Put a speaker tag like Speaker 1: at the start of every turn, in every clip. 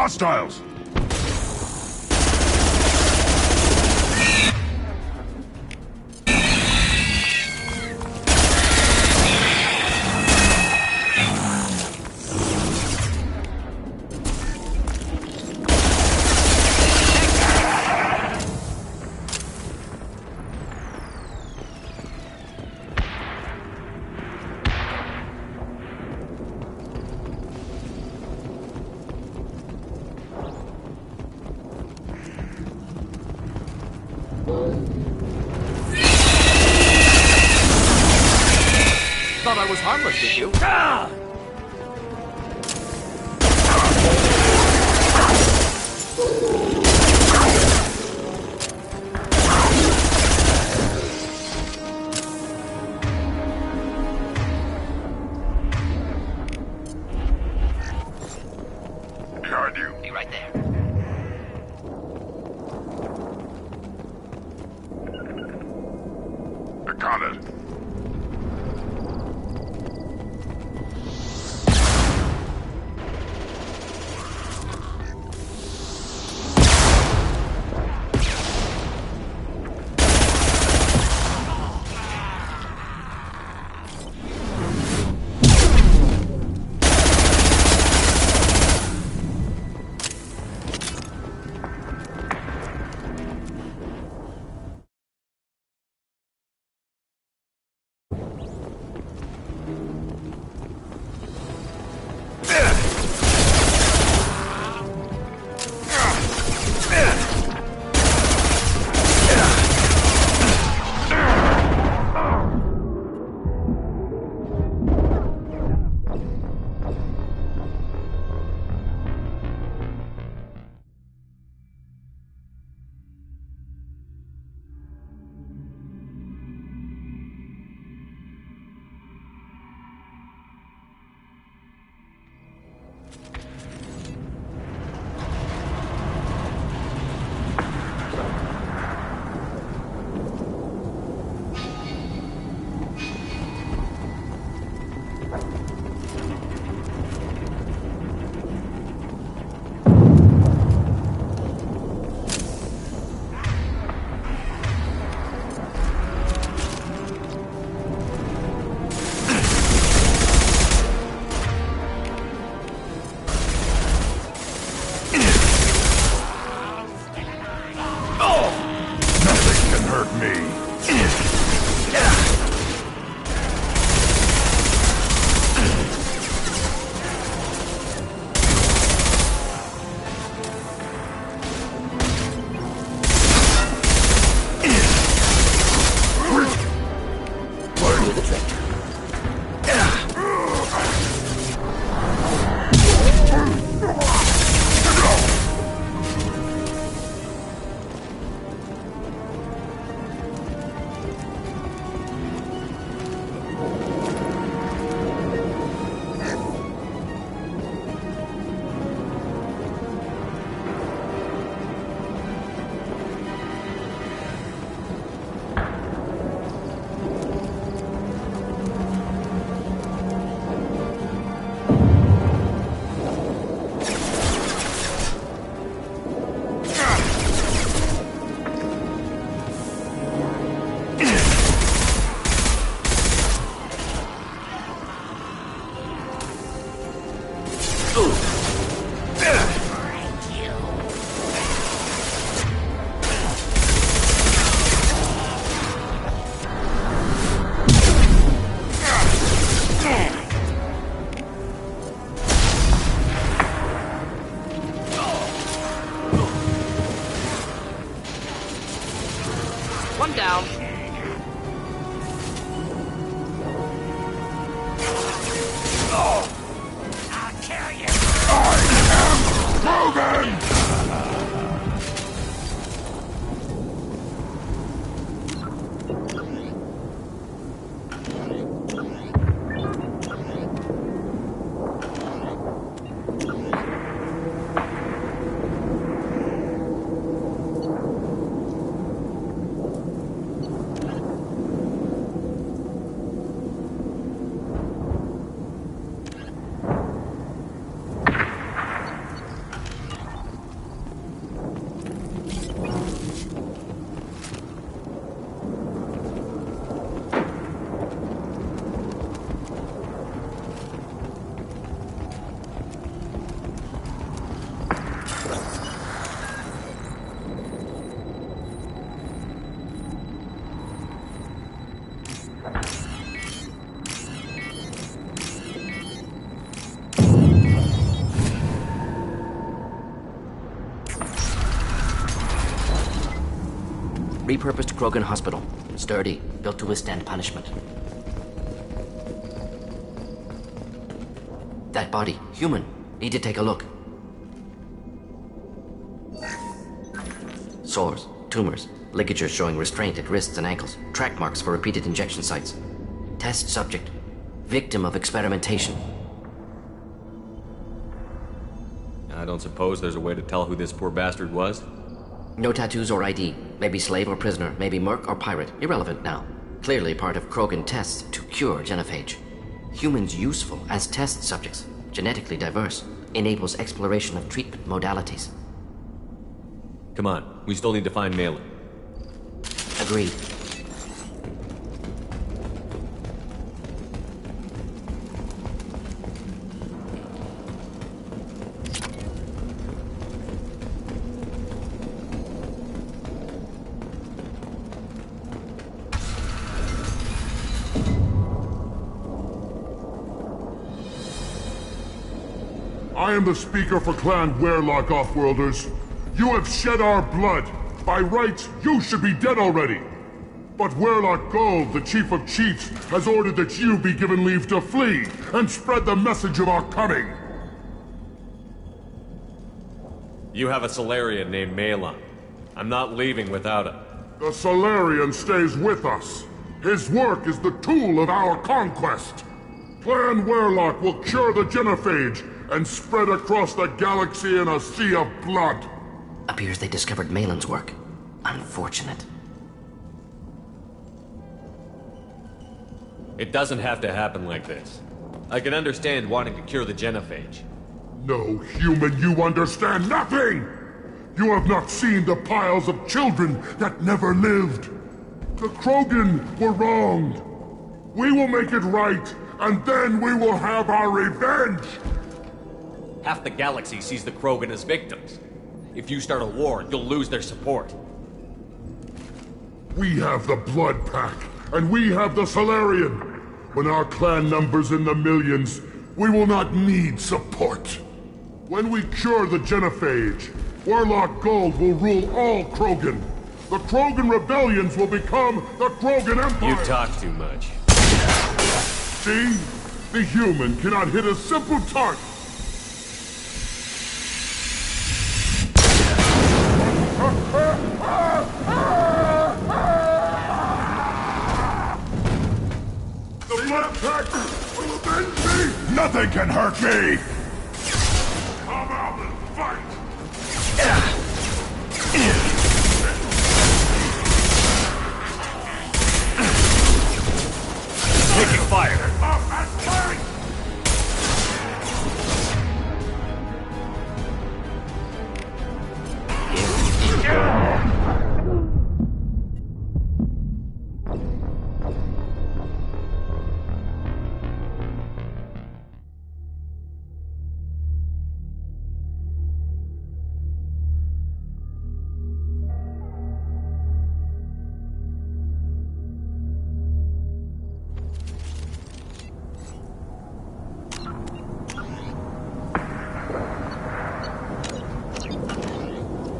Speaker 1: hostiles!
Speaker 2: Thought I was harmless, did you?
Speaker 1: Behind you.
Speaker 3: Be right there.
Speaker 1: I got it.
Speaker 2: One down.
Speaker 3: I'll kill you.
Speaker 1: Moving!
Speaker 3: Repurposed Krogan hospital. Sturdy, built to withstand punishment. That body, human. Need to take a look. Sores, tumors, ligatures showing restraint at wrists and ankles, track marks for repeated injection sites. Test subject, victim of experimentation.
Speaker 4: I don't suppose there's a way to tell who this poor bastard was?
Speaker 3: No tattoos or ID. Maybe slave or prisoner, maybe merc or pirate. Irrelevant now. Clearly part of Krogan tests to cure genophage. Humans useful as test subjects. Genetically diverse. Enables exploration of treatment modalities.
Speaker 4: Come on, we still need to find Malin.
Speaker 3: Agreed.
Speaker 1: I am the speaker for Clan Werlock, Offworlders. You have shed our blood. By rights, you should be dead already. But Werlock Gold, the Chief of Chiefs, has ordered that you be given leave to flee and spread the message of our coming.
Speaker 4: You have a Solarian named Malin. I'm not leaving without him.
Speaker 1: The Solarian stays with us. His work is the tool of our conquest. Clan Werlock will cure the genophage and spread across the galaxy in a sea of blood.
Speaker 3: Appears they discovered Malin's work. Unfortunate.
Speaker 4: It doesn't have to happen like this. I can understand wanting to cure the genophage.
Speaker 1: No, human, you understand nothing! You have not seen the piles of children that never lived. The Krogan were wronged. We will make it right, and then we will have our revenge!
Speaker 4: Half the galaxy sees the Krogan as victims. If you start a war, you'll lose their support.
Speaker 1: We have the Blood Pack, and we have the Solarian. When our clan numbers in the millions, we will not need support. When we cure the genophage, Werlock Gold will rule all Krogan. The Krogan rebellions will become the Krogan Empire!
Speaker 4: You talk too much.
Speaker 1: See? The human cannot hit a simple target. The Blood Pack will avenge me!
Speaker 5: Nothing can hurt me!
Speaker 1: Come out and fight!
Speaker 4: Taking fire!
Speaker 1: Up and fight!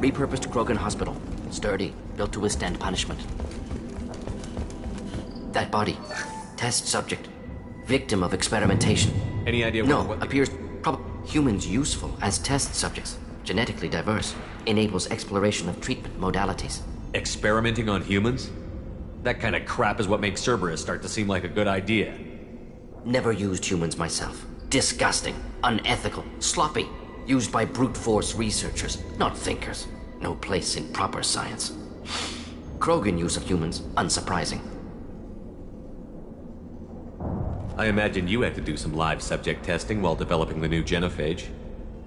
Speaker 3: Repurposed Krogan hospital. Sturdy, built to withstand punishment. That body. Test subject. Victim of experimentation.
Speaker 4: Any idea
Speaker 3: No,
Speaker 4: what
Speaker 3: appears probably humans useful as test subjects. Genetically diverse. Enables exploration of treatment modalities.
Speaker 4: Experimenting on humans? That kind of crap is what makes Cerberus start to seem like a good idea.
Speaker 3: Never used humans myself. Disgusting. Unethical. Sloppy. Used by brute force researchers, not thinkers. No place in proper science. Krogan use of humans, unsurprising.
Speaker 4: I imagine you had to do some live subject testing while developing the new genophage.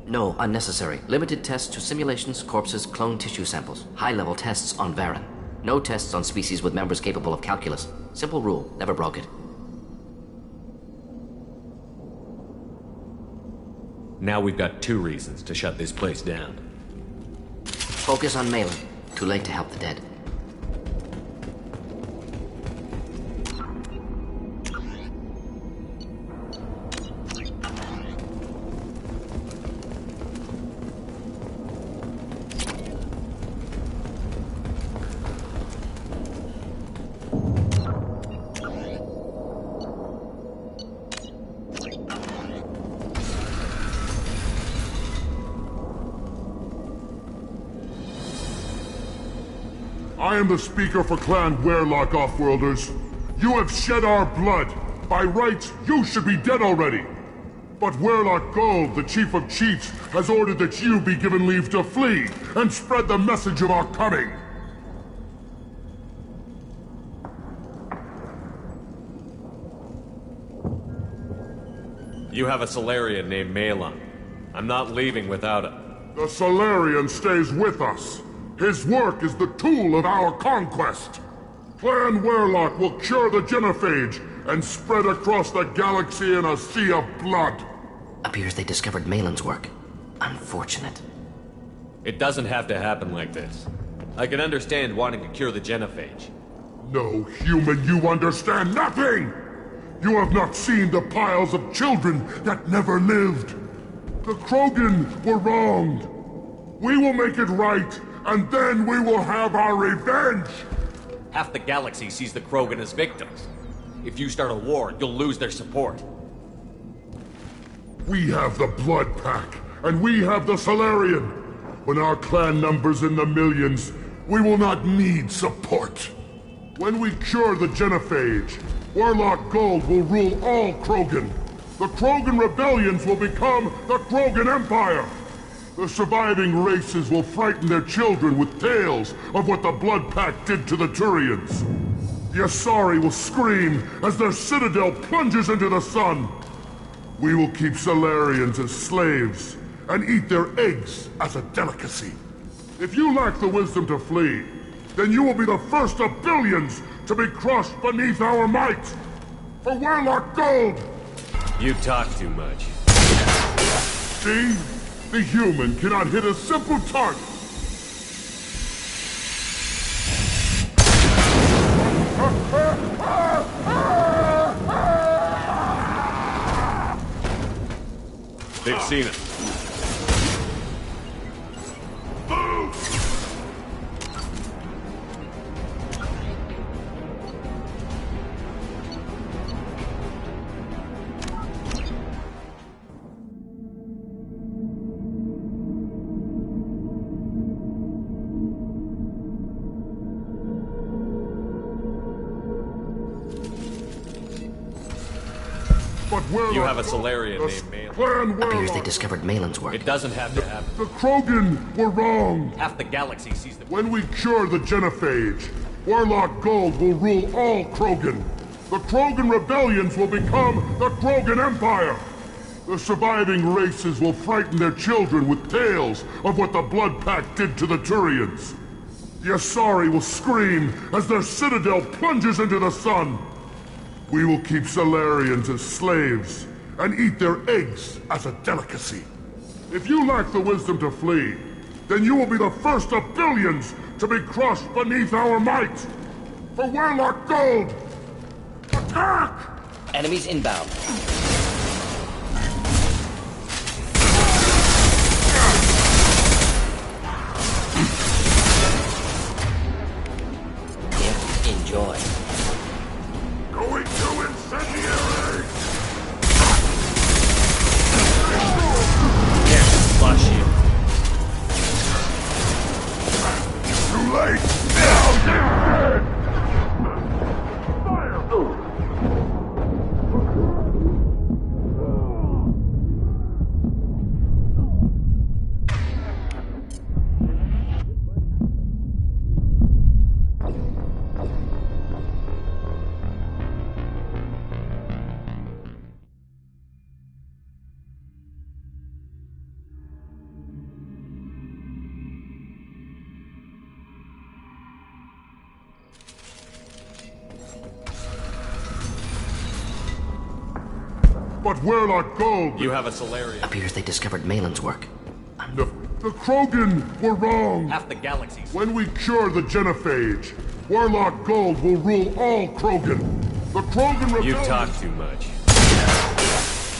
Speaker 3: No, unnecessary. Limited tests to simulations, corpses, clone tissue samples. High-level tests on Varen. No tests on species with members capable of calculus. Simple rule, never broke it.
Speaker 4: Now we've got 2 reasons to shut this place down.
Speaker 3: Focus on Malin. Too late to help the dead.
Speaker 1: I am the speaker for Clan Werlock, Offworlders. You have shed our blood. By rights, you should be dead already. But Werlock Gold, the Chief of Chiefs, has ordered that you be given leave to flee and spread the message of our coming.
Speaker 4: You have a Solarian named Malon. I'm not leaving without him.
Speaker 1: The Solarian stays with us. His work is the tool of our conquest. Clan Werlock will cure the genophage and spread across the galaxy in a sea of blood.
Speaker 3: Appears they discovered Malon's work. Unfortunate.
Speaker 4: It doesn't have to happen like this. I can understand wanting to cure the genophage.
Speaker 1: No human, you understand nothing! You have not seen the piles of children that never lived. The Krogan were wronged. We will make it right, and then we will have our revenge!
Speaker 4: Half the galaxy sees the Krogan as victims. If you start a war, you'll lose their support.
Speaker 1: We have the Blood Pack, and we have the Solarian. When our clan numbers in the millions, we will not need support. When we cure the genophage, Warlock Gold will rule all Krogan. The Krogan rebellions will become the Krogan Empire. The surviving races will frighten their children with tales of what the Blood Pack did to the Turians. The Asari will scream as their citadel plunges into the sun. We will keep Solarians as slaves and eat their eggs as a delicacy. If you lack the wisdom to flee, then you will be the first of billions to be crushed beneath our might. For Warlock Gold!
Speaker 4: You talk too much.
Speaker 1: See? The human cannot hit a simple target.
Speaker 4: They've seen us. You have a Solarian named Malon.
Speaker 3: Appears they discovered Malon's work.
Speaker 4: It doesn't have to happen.
Speaker 1: The Krogan were wronged.
Speaker 4: Half the galaxy sees the...
Speaker 1: When we cure the genophage, Warlock Gold will rule all Krogan. The Krogan rebellions will become the Krogan Empire. The surviving races will frighten their children with tales of what the Blood Pack did to the Turians. The Asari will scream as their citadel plunges into the sun. We will keep Solarians as slaves and eat their eggs as a delicacy. If you lack the wisdom to flee, then you will be the first of billions to be crushed beneath our might. For Warlock Gold, attack!
Speaker 3: Enemies inbound. Enjoy.
Speaker 1: Going to incendiary!
Speaker 4: Can't flush you.
Speaker 1: Too late! Now you're dead! Fire! But Warlock Gold...
Speaker 4: You have a Solarian.
Speaker 3: Appears they discovered Malon's work.
Speaker 1: The Krogan were wrong.
Speaker 4: Half the galaxy.
Speaker 1: When we cure the genophage, Warlock Gold will rule all Krogan. The Krogan rebellion...
Speaker 4: You talk too much.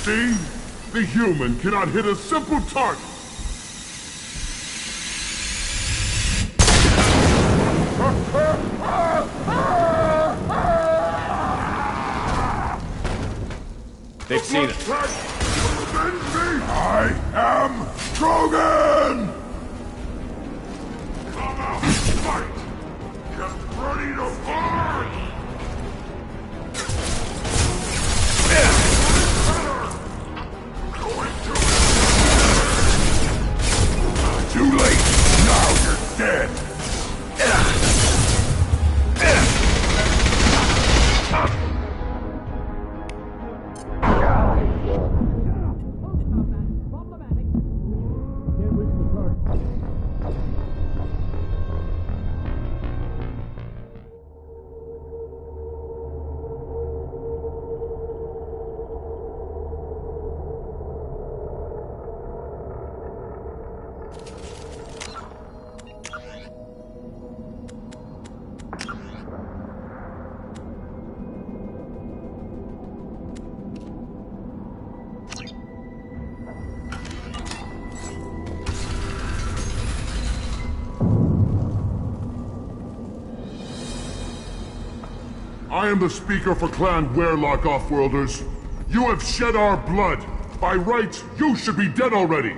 Speaker 1: See? The human cannot hit a simple target.
Speaker 4: They've seen us.
Speaker 1: I am Krogan! Come out and fight! I am the speaker for Clan Werelock, Offworlders. You have shed our blood. By rights, you should be dead already.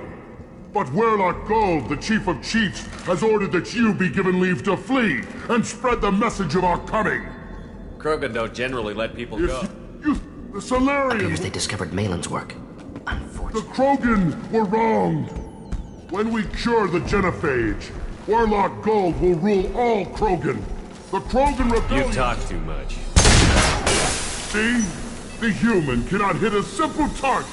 Speaker 1: But Werelock Gold, the Chief of Chiefs, has ordered that you be given leave to flee and spread the message of our coming.
Speaker 4: Krogan don't generally let people go.
Speaker 1: The Solarian...
Speaker 3: Appears they discovered Malin's work.
Speaker 1: The
Speaker 3: Unfortunate.
Speaker 1: Krogan were wronged. When we cure the Genophage, Werelock Gold will rule all Krogan. The Krogan Rebellion...
Speaker 4: You talk too much.
Speaker 1: See? The human cannot hit a simple target.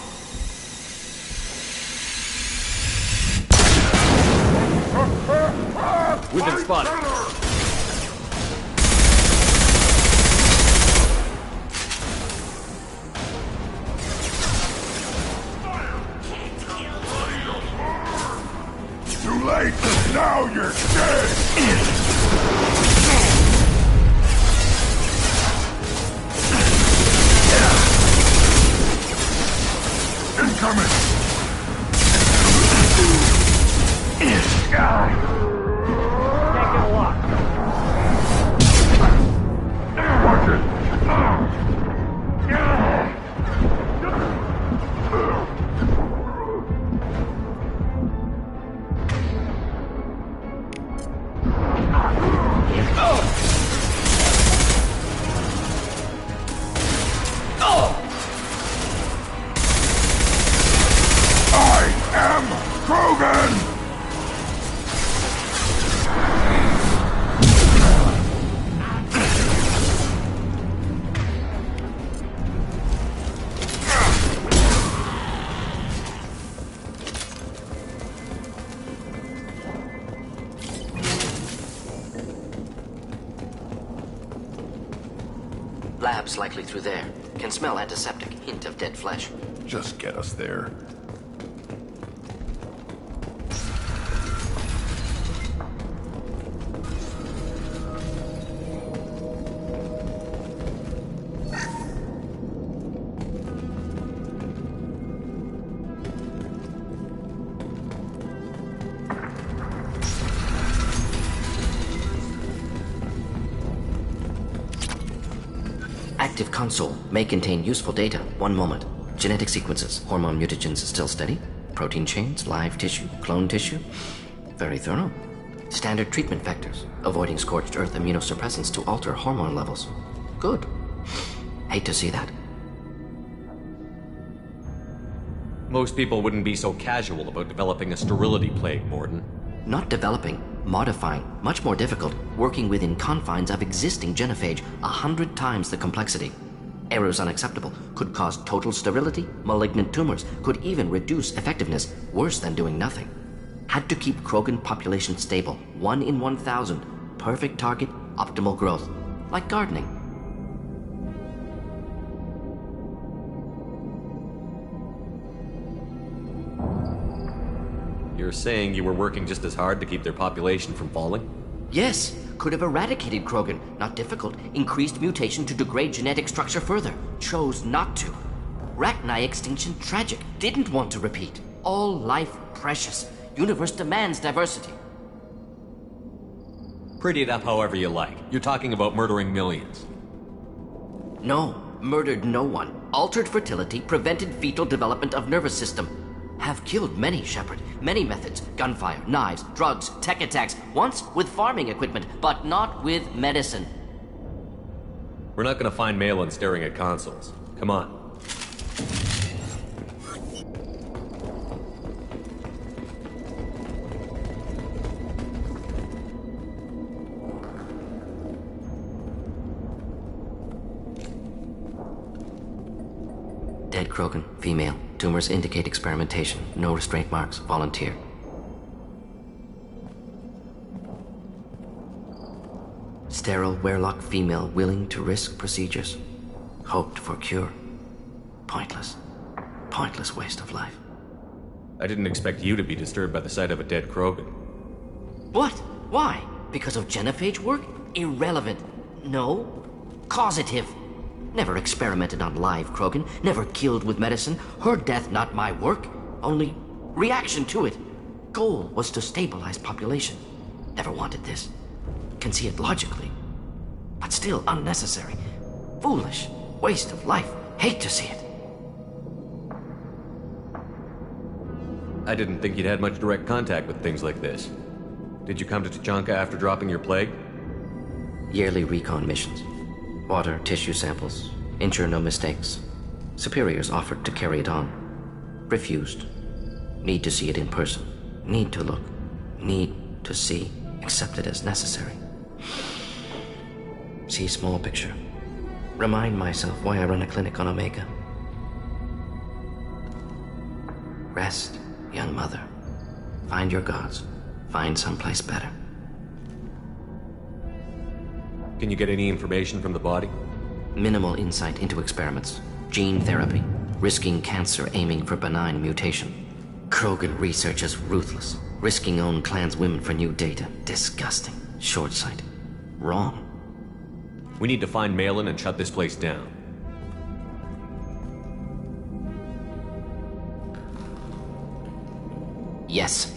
Speaker 4: We've been spotted.
Speaker 1: Too late! Now you're dead! Incoming!
Speaker 4: Can't get a lock.
Speaker 1: Watch it! I am Krogan!
Speaker 3: Labs likely through there. Can smell antiseptic. Hint of dead flesh.
Speaker 1: Just get us there.
Speaker 3: Active console may contain useful data. One moment. Genetic sequences. Hormone mutagens still steady. Protein chains, live tissue, clone tissue. Very thorough. Standard treatment vectors. Avoiding scorched earth immunosuppressants to alter hormone levels. Good. Hate to see that.
Speaker 4: Most people wouldn't be so casual about developing a sterility plague, Morden.
Speaker 3: Not developing, modifying, much more difficult, working within confines of existing genophage, 100 times the complexity. Errors unacceptable, could cause total sterility, malignant tumors, could even reduce effectiveness, worse than doing nothing. Had to keep Krogan population stable, 1 in 1,000, perfect target, optimal growth, like gardening.
Speaker 4: You're saying you were working just as hard to keep their population from falling?
Speaker 3: Yes, could have eradicated Krogan. Not difficult. Increased mutation to degrade genetic structure further. Chose not to. Rachni extinction tragic. Didn't want to repeat. All life precious. Universe demands diversity.
Speaker 4: Pretty it up however you like. You're talking about murdering millions.
Speaker 3: No, murdered no one. Altered fertility, prevented fetal development of nervous system. Have killed many, Shepard. Many methods. Gunfire, knives, drugs, tech attacks. Once with farming equipment, but not with medicine.
Speaker 4: We're not gonna find Malin staring at consoles. Come on.
Speaker 3: Dead Krogan, female. Tumors indicate experimentation. No restraint marks. Volunteer. Sterile Werelock female willing to risk procedures. Hoped for cure. Pointless. Pointless waste of life.
Speaker 4: I didn't expect you to be disturbed by the sight of a dead Krogan.
Speaker 3: What? Why? Because of genophage work? Irrelevant. No. Causative. Never experimented on live Krogan, never killed with medicine. Her death not my work, only reaction to it. Goal was to stabilize population. Never wanted this. Can see it logically, but still unnecessary. Foolish. Waste of life. Hate to see it.
Speaker 4: I didn't think you'd had much direct contact with things like this. Did you come to Tachanka after dropping your plague?
Speaker 3: Yearly recon missions. Water, tissue samples. Ensure no mistakes. Superiors offered to carry it on. Refused. Need to see it in person. Need to look. Need to see. Accepted as necessary. See small picture. Remind myself why I run a clinic on Omega. Rest, young mother. Find your gods. Find someplace better.
Speaker 4: Can you get any information from the body?
Speaker 3: Minimal insight into experiments. Gene therapy. Risking cancer, aiming for benign mutation. Krogan research is ruthless. Risking own clan's women for new data. Disgusting. Short-sighted. Wrong.
Speaker 4: We need to find Malin and shut this place down.
Speaker 3: Yes.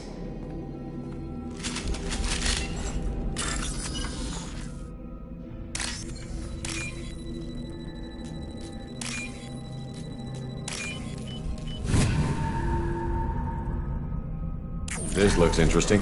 Speaker 4: This looks interesting.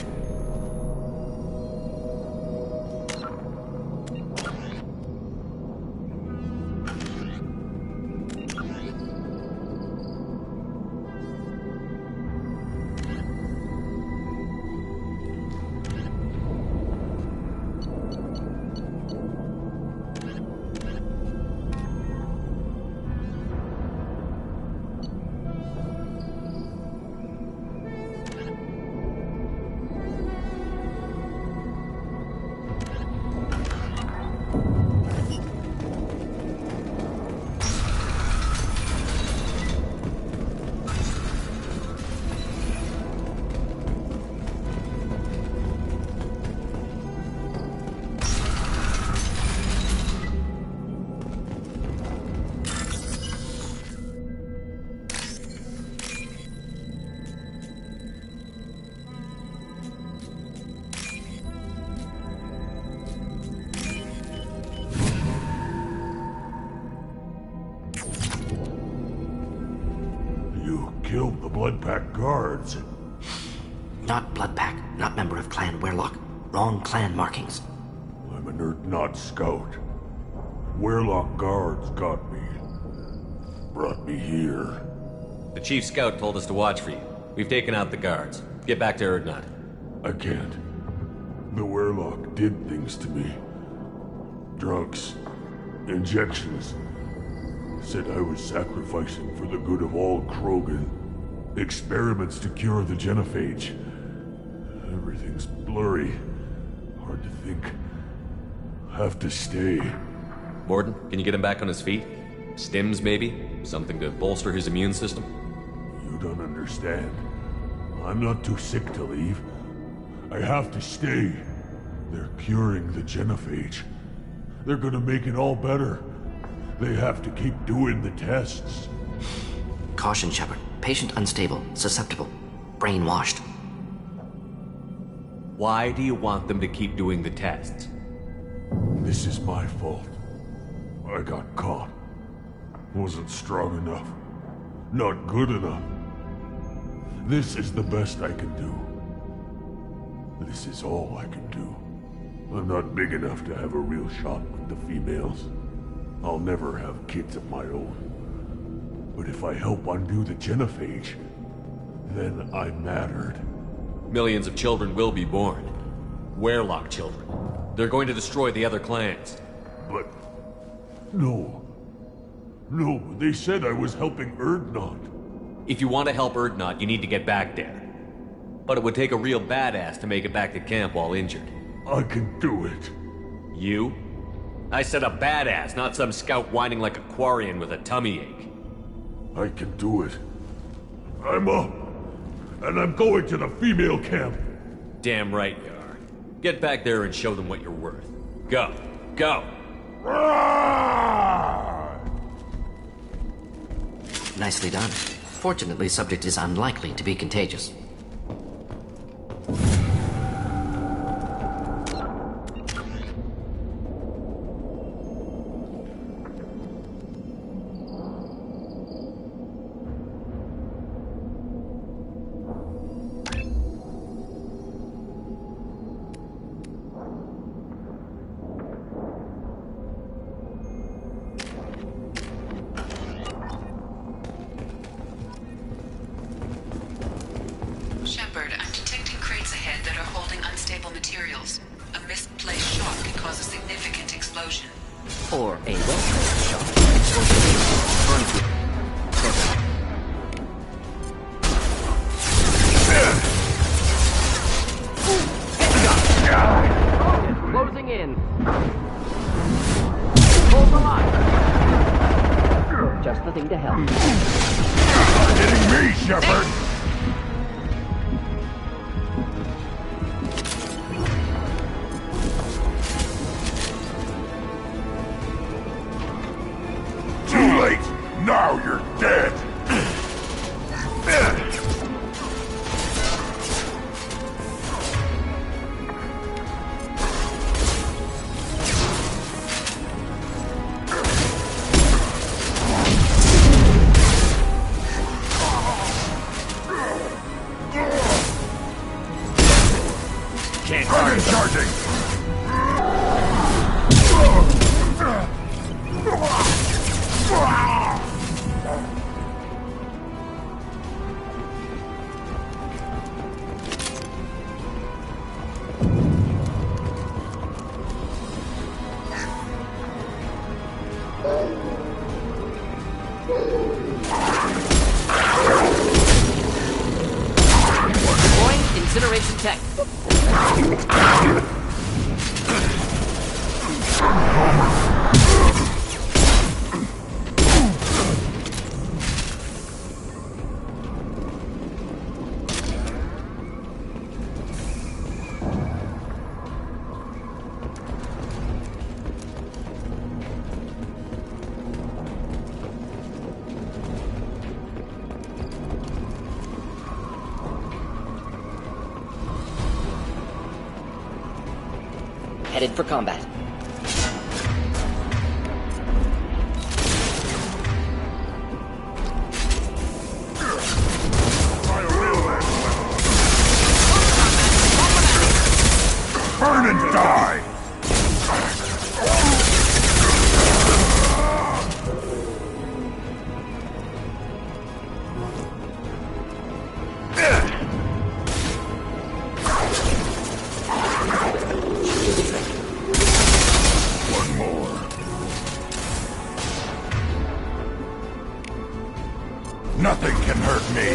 Speaker 1: Killed the Blood Pack guards.
Speaker 3: Not Blood Pack, not member of Clan Werlock. Wrong clan markings.
Speaker 1: I'm an Earth scout. Werlock guards got me. Brought me here.
Speaker 4: The chief scout told us to watch for you. We've taken out the guards. Get back to Erdnot.
Speaker 1: I can't. The Werlock did things to me. Drugs. Injections. Said I was sacrificing for the good of all Krogan. Experiments to cure the genophage. Everything's blurry. Hard to think. Have to stay.
Speaker 4: Morden, can you get him back on his feet? Stims, maybe? Something to bolster his immune system?
Speaker 1: You don't understand. I'm not too sick to leave. I have to stay. They're curing the genophage. They're gonna make it all better. They have to keep doing the tests.
Speaker 3: Caution, Shepard. Patient unstable, susceptible, brainwashed.
Speaker 4: Why do you want them to keep doing the tests?
Speaker 1: This is my fault. I got caught. Wasn't strong enough. Not good enough. This is the best I can do. This is all I can do. I'm not big enough to have a real shot with the females. I'll never have kids of my own. But if I help undo the genophage, then I mattered.
Speaker 4: Millions of children will be born. Werlock children. They're going to destroy the other clans.
Speaker 1: But... no. No, they said I was helping Erdnot.
Speaker 4: If you want to help Erdnot, you need to get back there. But it would take a real badass to make it back to camp while injured.
Speaker 1: I can do it.
Speaker 4: You? I said a badass, not some scout whining like a Quarian with a tummy ache.
Speaker 1: I can do it. I'm up. And I'm going to the female camp.
Speaker 4: Damn right you are. Get back there and show them what you're worth. Go. Go!
Speaker 3: Nicely done. Fortunately, subject is unlikely to be contagious.
Speaker 5: materials. A misplaced shot can cause a significant explosion.
Speaker 3: Or a well-placed shot. Explosive. Closing in. Hold the line. Just the thing to help.
Speaker 1: Hitting me, Shepard! Too late! Now you're dead! Can't charging!
Speaker 3: Deploying incineration tech. Headed for combat.
Speaker 1: Burn and die! One more. Nothing can hurt me.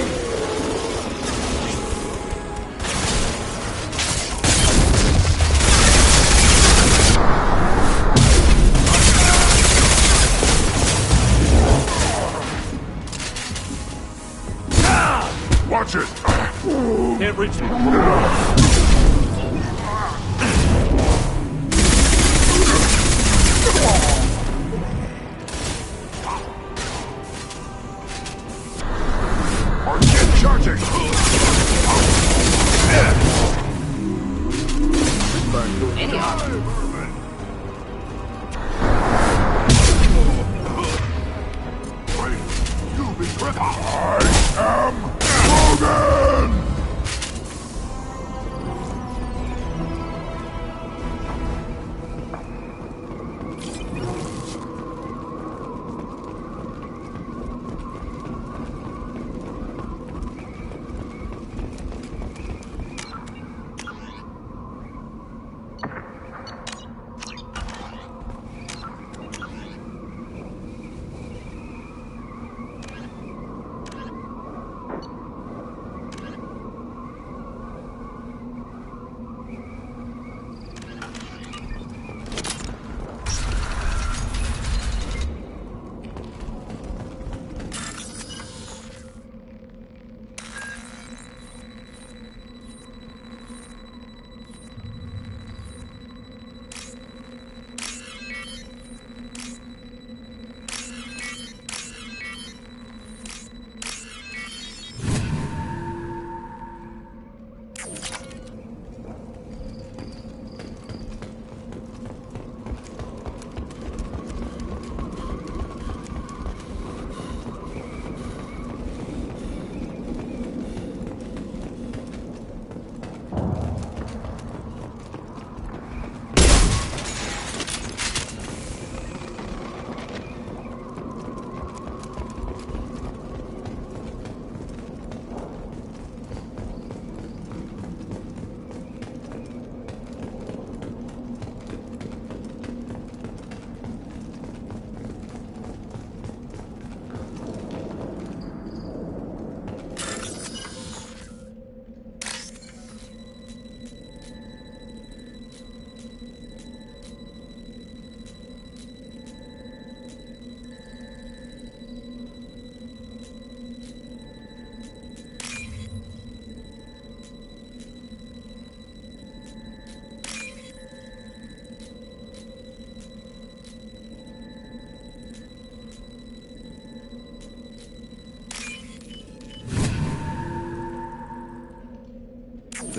Speaker 1: Watch it!
Speaker 4: Can't reach me.
Speaker 1: Get charging!
Speaker 3: Burn through any armor.
Speaker 1: You be quick! I am Logan!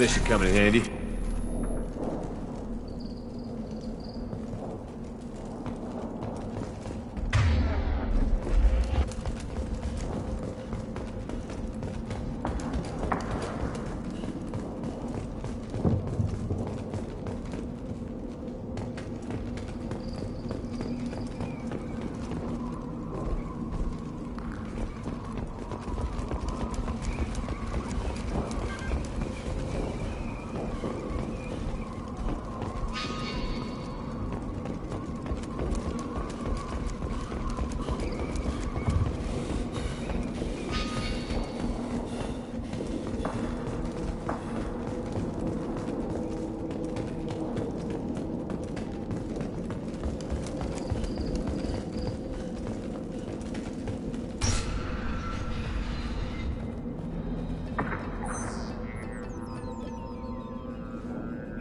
Speaker 6: This should come in handy.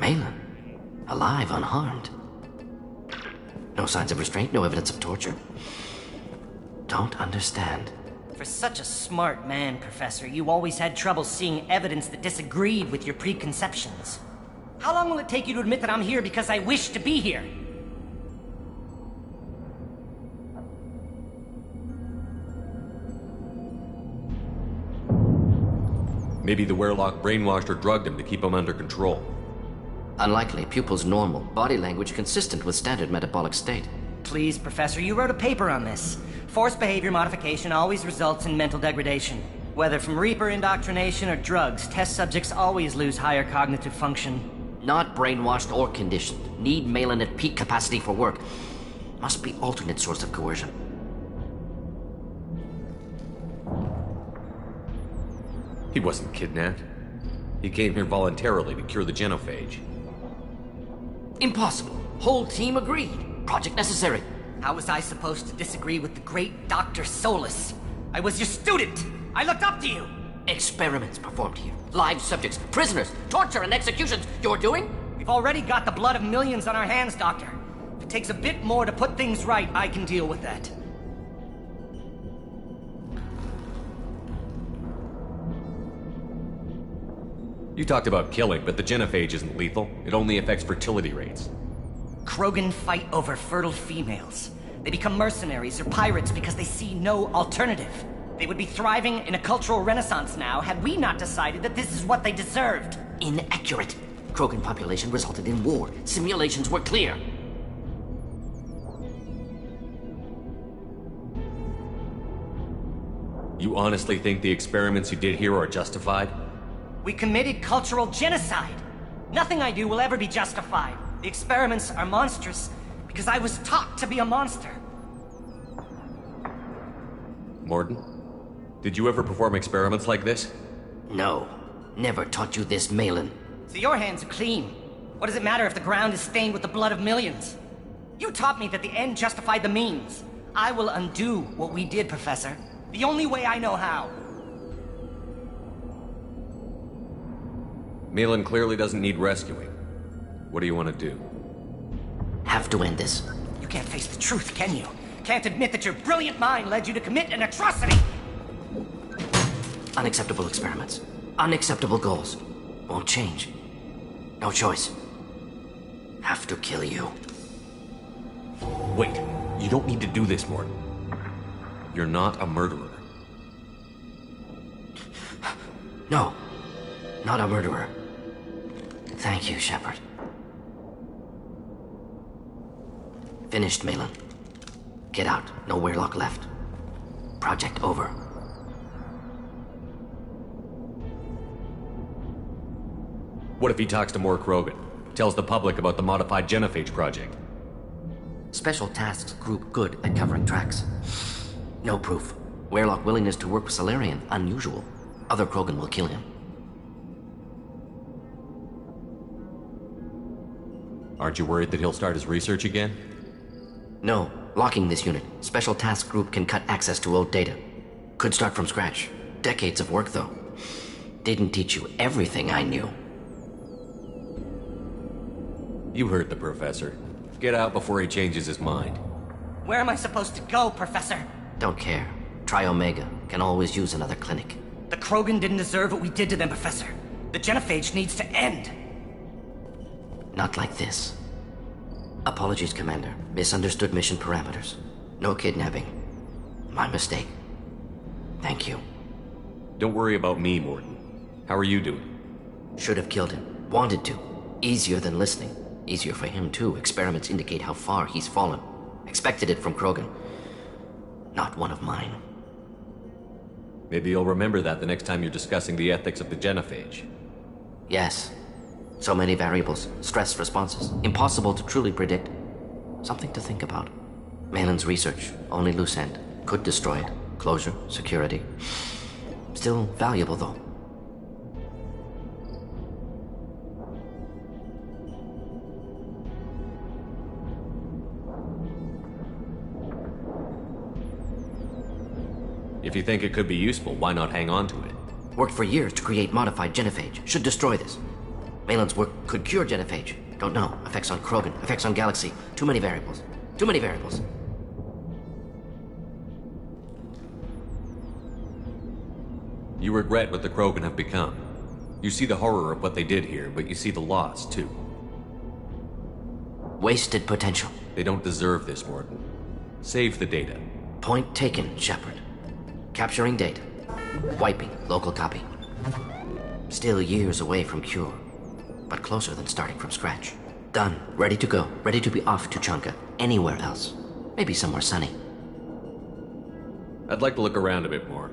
Speaker 3: Malin, alive, unharmed. No signs of restraint, no evidence of torture. Don't understand.
Speaker 7: For such a smart man, Professor, you always had trouble seeing evidence that disagreed with your preconceptions. How long will it take you to admit that I'm here because I wish to be here?
Speaker 4: Maybe the Werelock brainwashed or drugged him to keep him under control.
Speaker 3: Unlikely. Pupil's normal. Body language consistent with standard metabolic state.
Speaker 7: Please, Professor, you wrote a paper on this. Forced behavior modification always results in mental degradation. Whether from Reaper indoctrination or drugs, test subjects always lose higher cognitive function.
Speaker 3: Not brainwashed or conditioned. Need Malin at peak capacity for work. Must be alternate source of coercion.
Speaker 4: He wasn't kidnapped. He came here voluntarily to cure the genophage.
Speaker 3: Impossible. Whole team agreed. Project necessary.
Speaker 7: How was I supposed to disagree with the great Dr. Solus? I was your student! I looked up to you!
Speaker 3: Experiments performed here. Live subjects, prisoners, torture and executions. You're doing?
Speaker 7: We've already got the blood of millions on our hands, Doctor. If it takes a bit more to put things right, I can deal with that.
Speaker 4: You talked about killing, but the genophage isn't lethal. It only affects fertility rates.
Speaker 7: Krogan fight over fertile females. They become mercenaries or pirates because they see no alternative. They would be thriving in a cultural renaissance now had we not decided that this is what they deserved.
Speaker 3: Inaccurate. Krogan population resulted in war. Simulations were clear.
Speaker 4: You honestly think the experiments you did here are justified?
Speaker 7: We committed cultural genocide. Nothing I do will ever be justified. The experiments are monstrous because I was taught to be a monster.
Speaker 4: Morden, did you ever perform experiments like this?
Speaker 3: No. Never taught you this, Malin.
Speaker 7: So your hands are clean. What does it matter if the ground is stained with the blood of millions? You taught me that the end justified the means. I will undo what we did, Professor. The only way I know how.
Speaker 4: Malin clearly doesn't need rescuing. What do you want to do?
Speaker 3: Have to end this.
Speaker 7: You can't face the truth, can you? Can't admit that your brilliant mind led you to commit an atrocity!
Speaker 3: Unacceptable experiments. Unacceptable goals. Won't change. No choice. Have to kill you.
Speaker 4: Wait, you don't need to do this, Morden. You're not a murderer.
Speaker 3: No. Not a murderer. Thank you, Shepard. Finished, Malin. Get out. No Werelock left. Project over.
Speaker 4: What if he talks to more Krogan? Tells the public about the modified genophage project?
Speaker 3: Special Tasks Group good at covering tracks. No proof. Werelock willingness to work with Salarian, unusual. Other Krogan will kill him.
Speaker 4: Aren't you worried that he'll start his research again?
Speaker 3: No. Locking this unit. Special Task Group can cut access to old data. Could start from scratch. Decades of work, though. Didn't teach you everything I knew.
Speaker 4: You heard the professor. Get out before he changes his mind.
Speaker 7: Where am I supposed to go, Professor?
Speaker 3: Don't care. Try Omega. Can always use another clinic.
Speaker 7: The Krogan didn't deserve what we did to them, Professor. The genophage needs to end.
Speaker 3: Not like this. Apologies, Commander. Misunderstood mission parameters. No kidnapping. My mistake. Thank you.
Speaker 4: Don't worry about me, Mordin. How are you doing?
Speaker 3: Should have killed him. Wanted to. Easier than listening. Easier for him, too. Experiments indicate how far he's fallen. Expected it from Krogan. Not one of mine.
Speaker 4: Maybe you'll remember that the next time you're discussing the ethics of the genophage.
Speaker 3: Yes. So many variables. Stress responses. Impossible to truly predict. Something to think about. Malin's research. Only loose end. Could destroy it. Closure. Security. Still valuable, though.
Speaker 4: If you think it could be useful, why not hang on to it?
Speaker 3: Worked for years to create modified genophage. Should destroy this. Malin's work could cure genophage. Don't know. Effects on Krogan. Effects on Galaxy. Too many variables. Too many variables.
Speaker 4: You regret what the Krogan have become. You see the horror of what they did here, but you see the loss, too.
Speaker 3: Wasted potential.
Speaker 4: They don't deserve this, Mordin. Save the data.
Speaker 3: Point taken, Shepard. Capturing data. Wiping local copy. Still years away from cure, but closer than starting from scratch. Done. Ready to go. Ready to be off to Chunka. Anywhere else. Maybe somewhere sunny.
Speaker 4: I'd like to look around a bit more.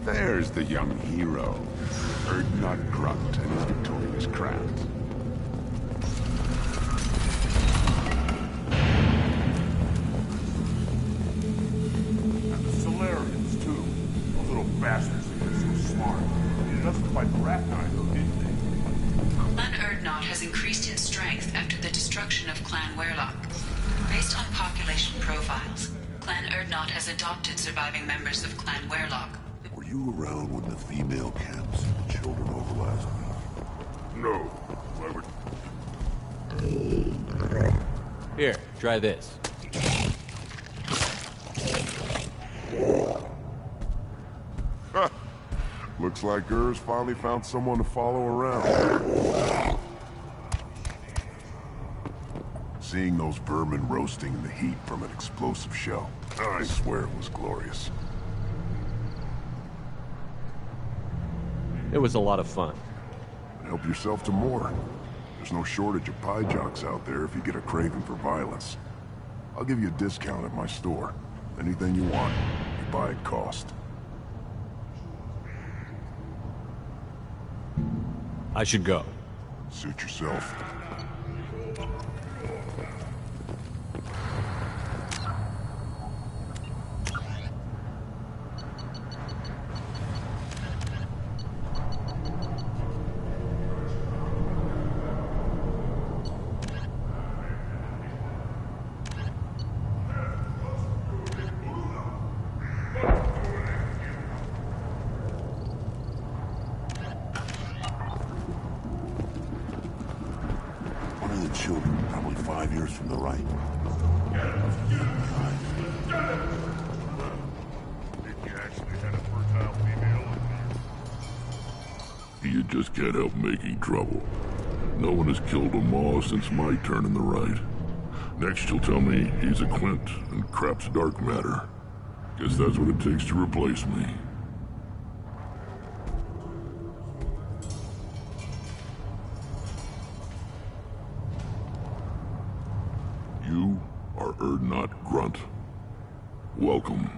Speaker 6: There's the young hero. Erdnot Grunt and his victorious craft.
Speaker 1: And the Solarians, too. Those little bastards think they're so smart. They did nothing to fight the Rat Guy, though, didn't they?
Speaker 5: Clan Erdnot has increased in strength after the destruction of Clan Werlock. Based on population profiles, Clan Erdnot has adopted surviving members of Clan Werlock.
Speaker 6: Were you around when the female camps and children over last week?
Speaker 1: No. Why would...
Speaker 4: Here, try this.
Speaker 6: Looks like Urs finally found someone to follow around. Seeing those vermin roasting in the heat from an explosive shell, I swear it was glorious.
Speaker 4: It was a lot of fun.
Speaker 6: Help yourself to more. There's no shortage of pie jocks out there if you get a craving for violence. I'll give you a discount at my store. Anything you want, you buy at cost.
Speaker 4: I should go.
Speaker 6: Suit yourself. Children, probably 5 years from the right.
Speaker 1: Think you actually had a fertile female in here?
Speaker 8: You just can't help making trouble. No one has killed a Maw since my turn in the right. Next you'll tell me he's a Quint and crap's dark matter. Guess that's what it takes to replace me. You are Erdnot Grunt. Welcome.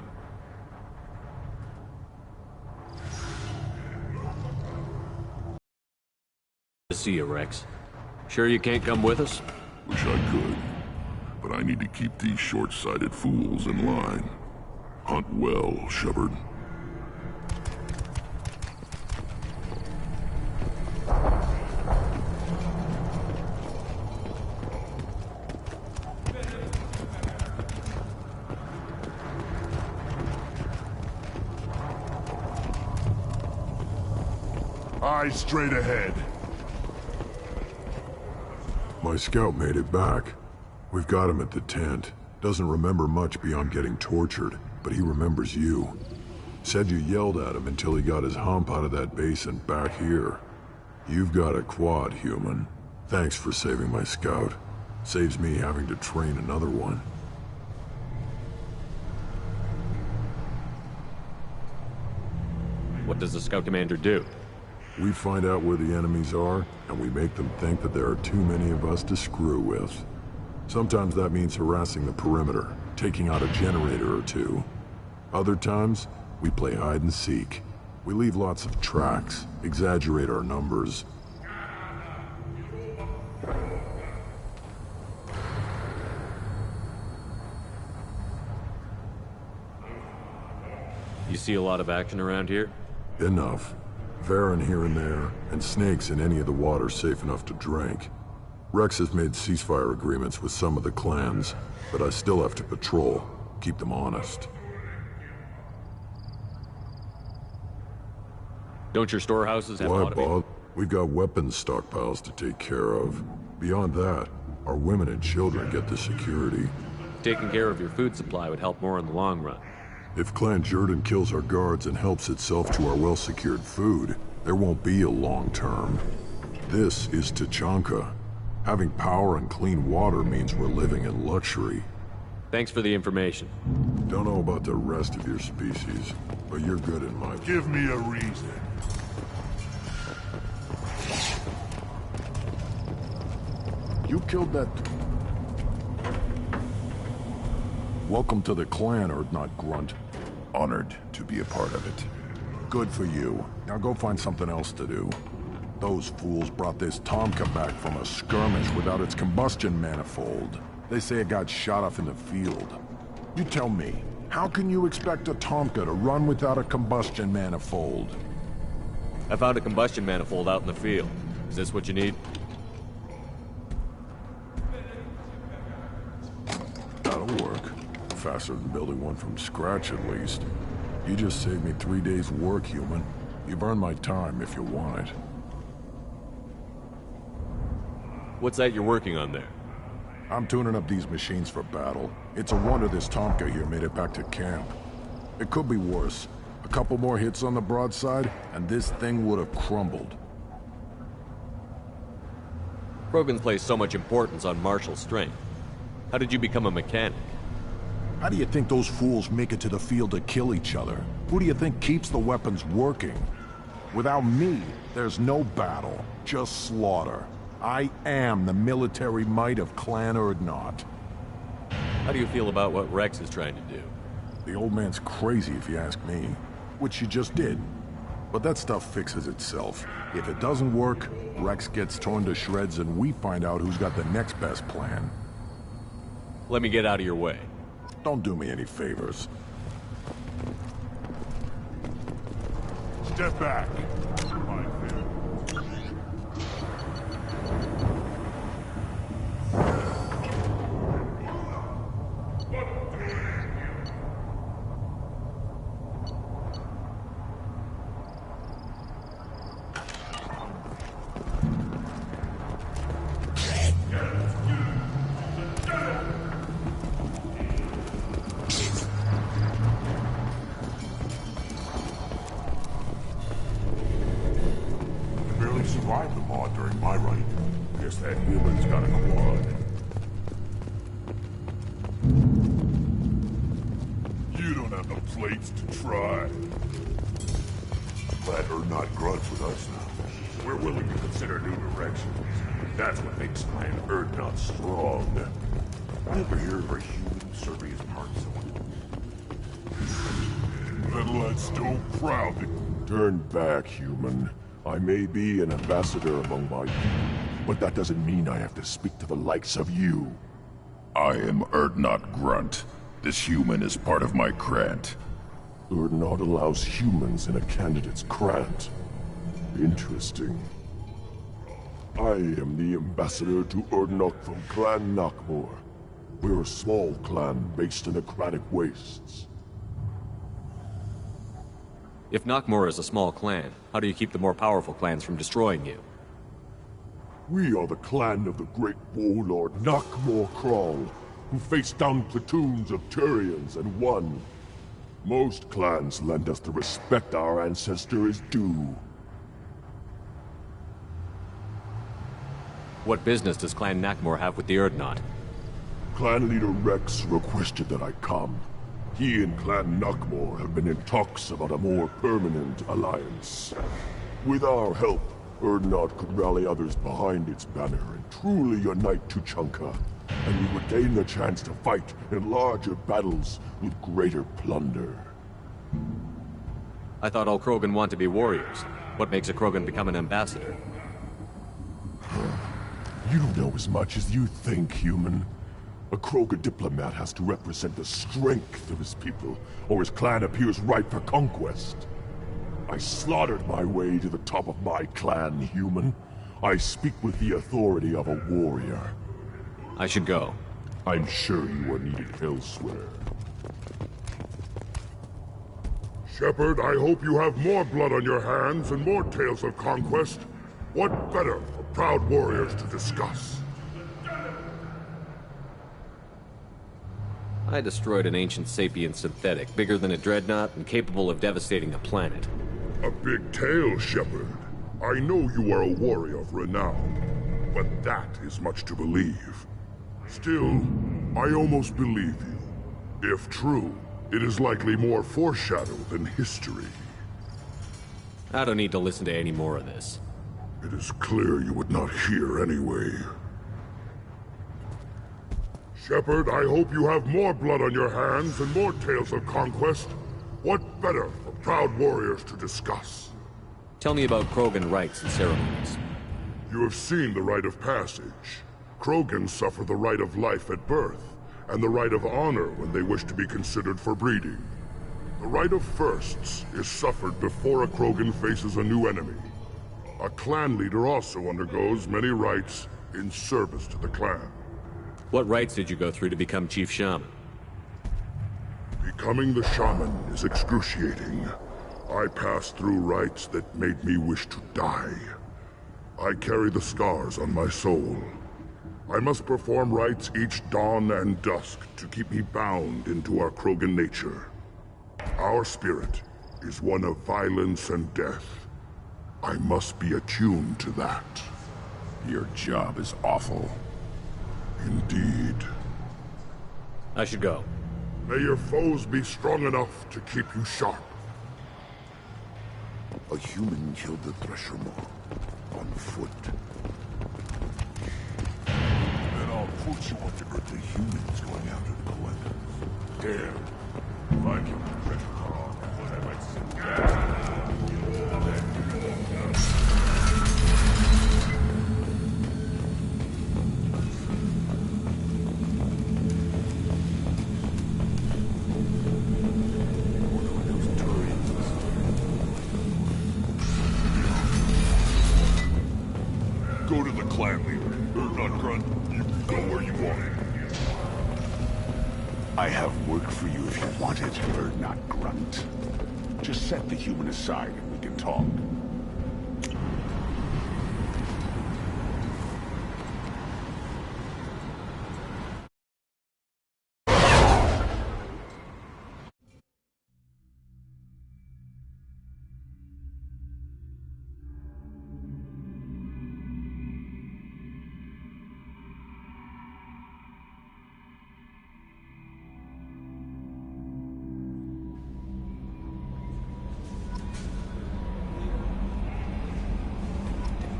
Speaker 4: see you, Rex. Sure you can't come with us?
Speaker 8: Wish I could. But I need to keep these short-sighted fools in line. Hunt well, Shepard.
Speaker 1: Eyes straight ahead.
Speaker 6: My scout made it back. We've got him at the tent. Doesn't remember much beyond getting tortured, but he remembers you. Said you yelled at him until he got his hump out of that basin back here. You've got a quad, human. Thanks for saving my scout. Saves me having to train another one.
Speaker 4: What does the scout commander do?
Speaker 6: We find out where the enemies are, and we make them think that there are too many of us to screw with. Sometimes that means harassing the perimeter, taking out a generator or two. Other times, we play hide and seek. We leave lots of tracks, exaggerate our numbers.
Speaker 4: You see a lot of action around here?
Speaker 6: Enough. Varen here and there, and snakes in any of the water safe enough to drink. Rex has made ceasefire agreements with some of the clans, but I still have to patrol, keep them honest.
Speaker 4: Don't your storehouses have
Speaker 6: Why, Bob? We've got weapons stockpiles to take care of. Beyond that, our women and children get the security.
Speaker 4: Taking care of your food supply would help more in the long run.
Speaker 6: If Clan Jordan kills our guards and helps itself to our well-secured food, there won't be a long term. This is Tachanka. Having power and clean water means we're living in luxury.
Speaker 4: Thanks for the information.
Speaker 6: Don't know about the rest of your species, but you're good in my book.
Speaker 1: Give me a reason.
Speaker 6: You killed that... Welcome to the clan, Urdnot Grunt. Honored to be a part of it. Good for you. Now go find something else to do. Those fools brought this Tomka back from a skirmish without its combustion manifold. They say it got shot off in the field. You tell me, how can you expect a Tomka to run without a combustion manifold?
Speaker 4: I found a combustion manifold out in the field. Is this what you need?
Speaker 6: That'll work. Faster than building one from scratch, at least. You just saved me 3 days' work, human. You've earned my time if you want it.
Speaker 4: What's that you're working on there?
Speaker 6: I'm tuning up these machines for battle. It's a wonder this Tomka here made it back to camp. It could be worse. A couple more hits on the broadside, and this thing would have crumbled.
Speaker 4: Krogan placed so much importance on martial strength. How did you become a mechanic?
Speaker 6: How do you think those fools make it to the field to kill each other? Who do you think keeps the weapons working? Without me, there's no battle, just slaughter. I am the military might of Clan Urdnot.
Speaker 4: How do you feel about what Rex is trying to do?
Speaker 6: The old man's crazy if you ask me, which you just did. But that stuff fixes itself. If it doesn't work, Rex gets torn to shreds and we find out who's got the next best plan.
Speaker 4: Let me get out of your way.
Speaker 6: Don't do me any favors.
Speaker 1: Step back. Survived the maw during my reign. Guess that human's got a quad. You don't have the plates to try. Glad Urdnot grunts with us now. We're willing to consider new directions. That's what makes Clan Urdnot strong. Never hear of a human serving his part so. Little and still proud to turn back, human.
Speaker 6: I may be an ambassador among my people, but that doesn't mean I have to speak to the likes of you.
Speaker 8: I am Erdnot Grunt. This human is part of my Krant.
Speaker 6: Erdnot allows humans in a candidate's Krant. Interesting. I am the ambassador to Erdnot from Clan Nakmor. We're a small clan based in the Kratic Wastes.
Speaker 4: If Nakmor is a small clan, how do you keep the more powerful clans from destroying you?
Speaker 6: We are the clan of the great warlord Nakmor Krall, who faced down platoons of Turians and won. Most clans lend us the respect our ancestor is due.
Speaker 4: What business does Clan Nakmor have with the Erdnot?
Speaker 6: Clan leader Rex requested that I come. He and Clan Nakmor have been in talks about a more permanent alliance. With our help, Erdnot could rally others behind its banner and truly unite Tuchanka, and we would gain the chance to fight in larger battles with greater plunder.
Speaker 4: I thought all Krogan want to be warriors. What makes a Krogan become an ambassador?
Speaker 6: You don't know as much as you think, human. A Krogan diplomat has to represent the strength of his people, or his clan appears ripe for conquest. I slaughtered my way to the top of my clan, human. I speak with the authority of a warrior.
Speaker 4: I should go.
Speaker 6: I'm sure you are needed elsewhere.
Speaker 1: Shepard, I hope you have more blood on your hands and more tales of conquest. What better for proud warriors to discuss?
Speaker 4: I destroyed an ancient sapient synthetic, bigger than a dreadnought and capable of devastating a planet.
Speaker 1: A big tale, Shepard. I know you are a warrior of renown, but that is much to believe. Still, I almost believe you. If true, it is likely more foreshadow than history.
Speaker 4: I don't need to listen to any more of this.
Speaker 1: It is clear you would not hear anyway. Shepard, I hope you have more blood on your hands and more tales of conquest. What better for proud warriors to discuss?
Speaker 4: Tell me about Krogan rites and ceremonies.
Speaker 1: You have seen the rite of passage. Krogans suffer the rite of life at birth, and the rite of honor when they wish to be considered for breeding. The rite of firsts is suffered before a Krogan faces a new enemy. A clan leader also undergoes many rites in service to the clan.
Speaker 4: What rites did you go through to become Chief Shaman?
Speaker 1: Becoming the shaman is excruciating. I passed through rites that made me wish to die. I carry the scars on my soul. I must perform rites each dawn and dusk to keep me bound into our Krogan nature. Our spirit is one of violence and death. I must be attuned to that.
Speaker 8: Your job is awful.
Speaker 1: Indeed.
Speaker 4: I should go.
Speaker 1: May your foes be strong enough to keep you sharp.
Speaker 8: A human killed the Thresher Maw on foot. Then I'll put you up to earth the humans going after the collectors. Damn. If I killed the Thresher Maw, I might sit down. Go to the clan leader. Erdnot Grunt, you can go where you want.
Speaker 9: I have work for you if you want it, Erdnot Grunt. Just set the human aside and we can talk.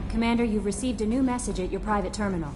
Speaker 10: Commander, you've received a new message at your private terminal.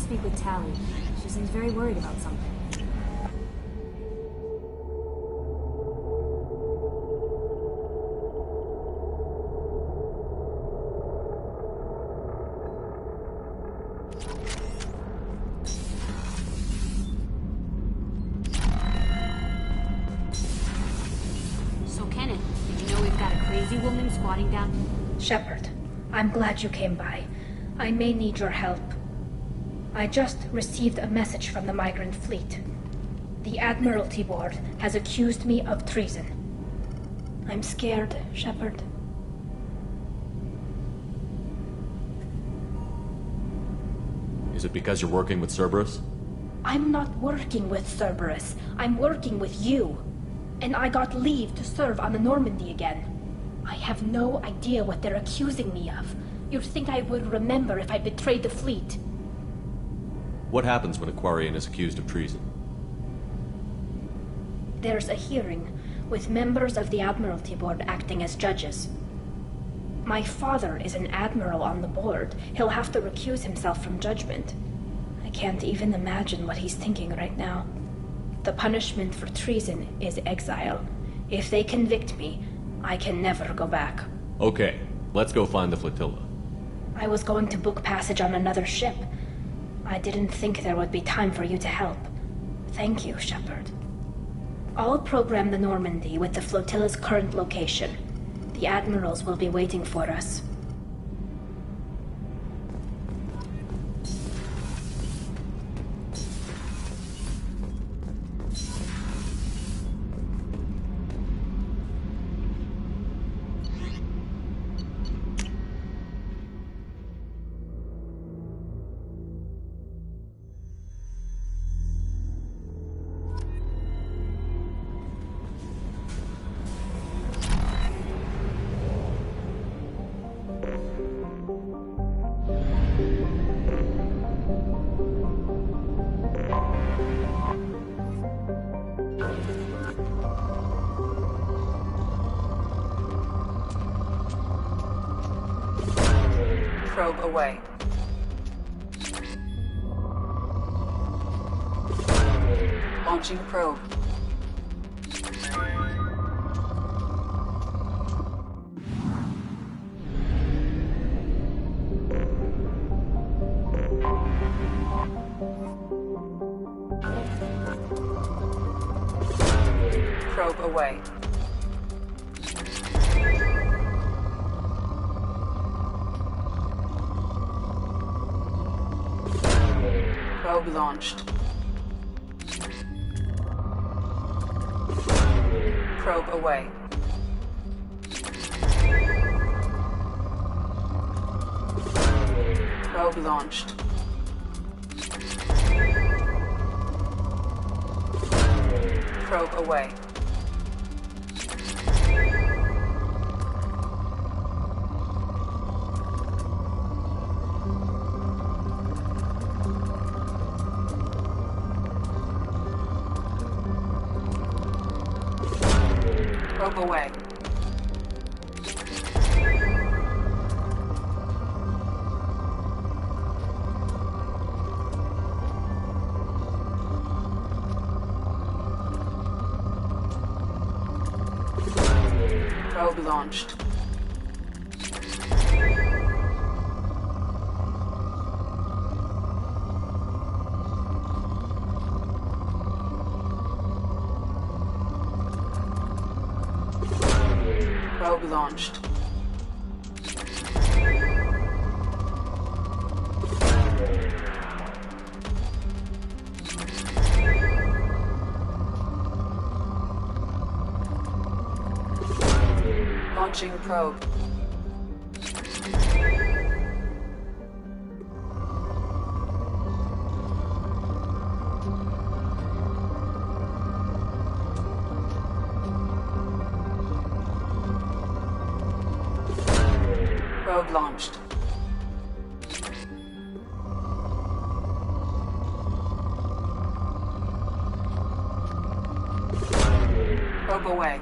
Speaker 10: speak with Tally. She seems very worried about something.
Speaker 11: So, Kenneth, did you know we've got a crazy woman squatting down?
Speaker 12: Shepard, I'm glad you came by. I may need your help. I just received a message from the migrant fleet. The Admiralty Board has accused me of treason. I'm scared, Shepard.
Speaker 4: Is it because you're working with Cerberus?
Speaker 12: I'm not working with Cerberus. I'm working with you. And I got leave to serve on the Normandy again. I have no idea what they're accusing me of. You'd think I would remember if I betrayed the fleet.
Speaker 4: What happens when a Quarian is accused of treason?
Speaker 12: There's a hearing, with members of the Admiralty Board acting as judges. My father is an admiral on the board. He'll have to recuse himself from judgment. I can't even imagine what he's thinking right now. The punishment for treason is exile. If they convict me, I can never go back.
Speaker 4: Okay, let's go find the flotilla.
Speaker 12: I was going to book passage on another ship. I didn't think there would be time for you to help. Thank you, Shepard. I'll program the Normandy with the flotilla's current location. The admirals will be waiting for us.
Speaker 5: Probe away. Launching probe. Probe away. Probe launched. Probe away. Probe launched. Probe away. Probe away. Probe launched. Probe launched. Launching probe. Probe launched. Probe away.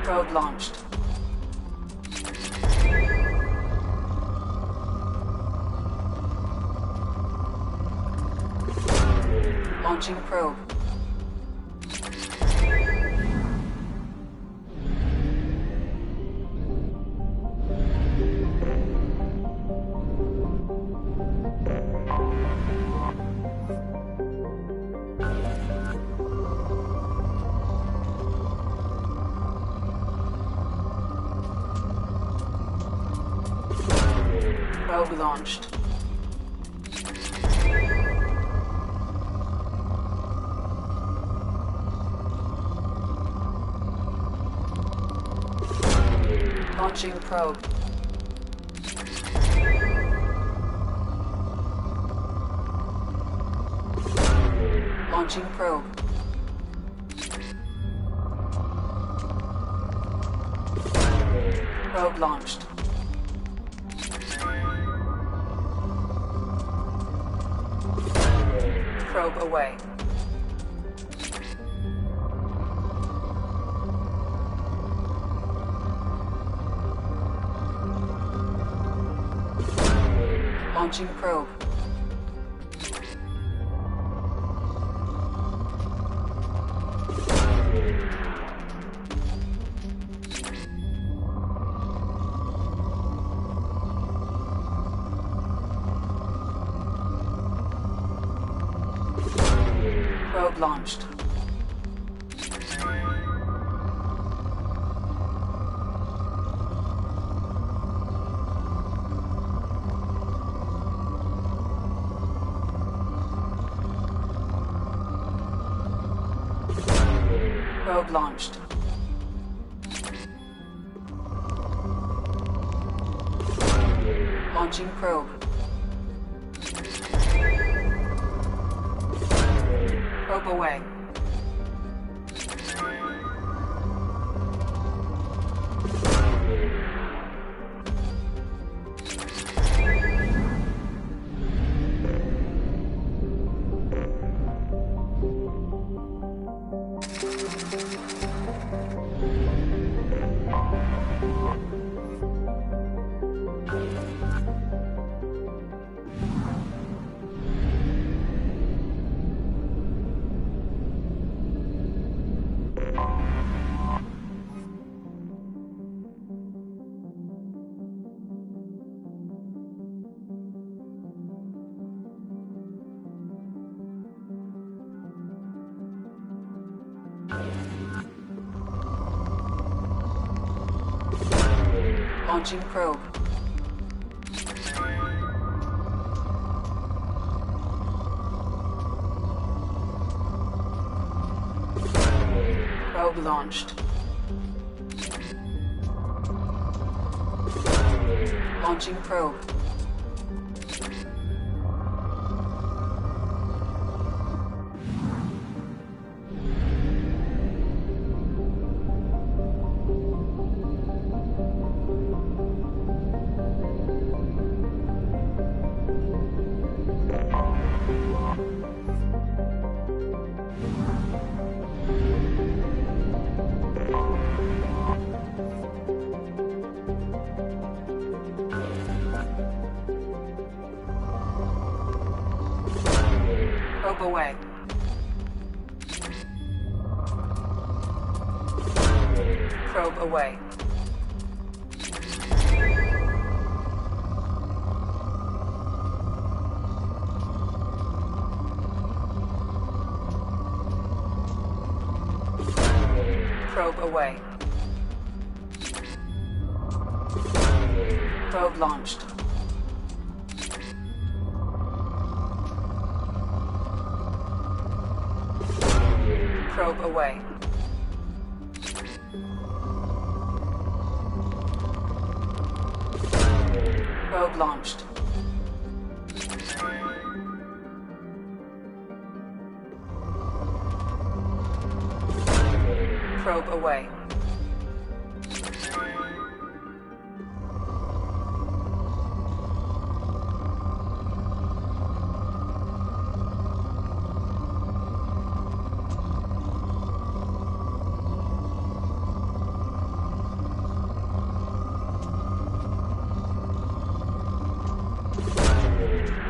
Speaker 5: Probe launched. Launching probe. Probe launched. Launching probe. Launching probe. Probe launched. Probe away. Launching probe. Probe launched. Probe launched. Launching probe. Probe away. Launching probe. Probe launched. Launching probe. Probe away. Probe away. Probe away. Probe launched. Probe away. Probe launched. Probe away.